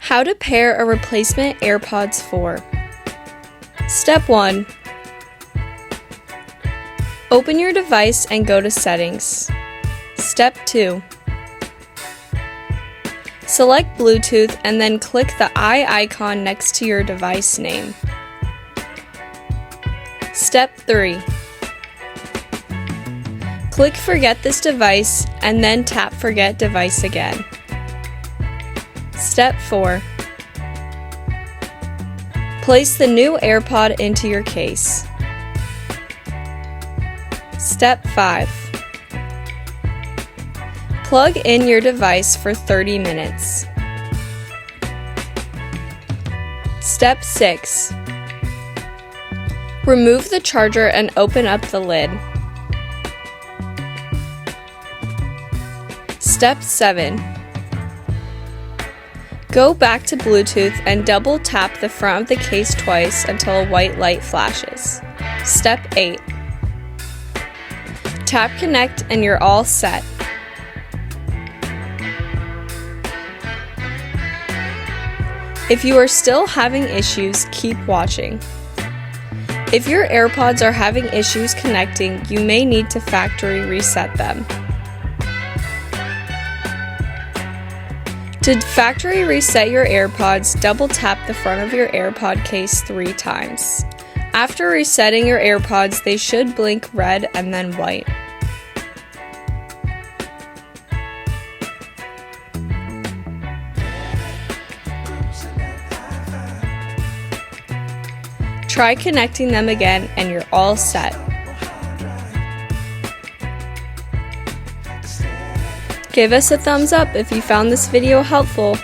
How to pair a replacement AirPods 4. Step 1. Open your device and go to Settings. Step 2. Select Bluetooth and then click the eye icon next to your device name. Step 3. Click Forget this device and then tap Forget device again. Step 4. Place the new AirPod into your case. Step 5. Plug in your device for 30 minutes. Step 6. Remove the charger and open up the lid. Step 7. Go back to Bluetooth and double tap the front of the case twice until a white light flashes. Step 8. Tap Connect and you're all set. If you are still having issues, keep watching. If your AirPods are having issues connecting, you may need to factory reset them. To factory reset your AirPods, double tap the front of your AirPod case 3 times. After resetting your AirPods, they should blink red and then white. Try connecting them again and you're all set. Give us a thumbs up if you found this video helpful.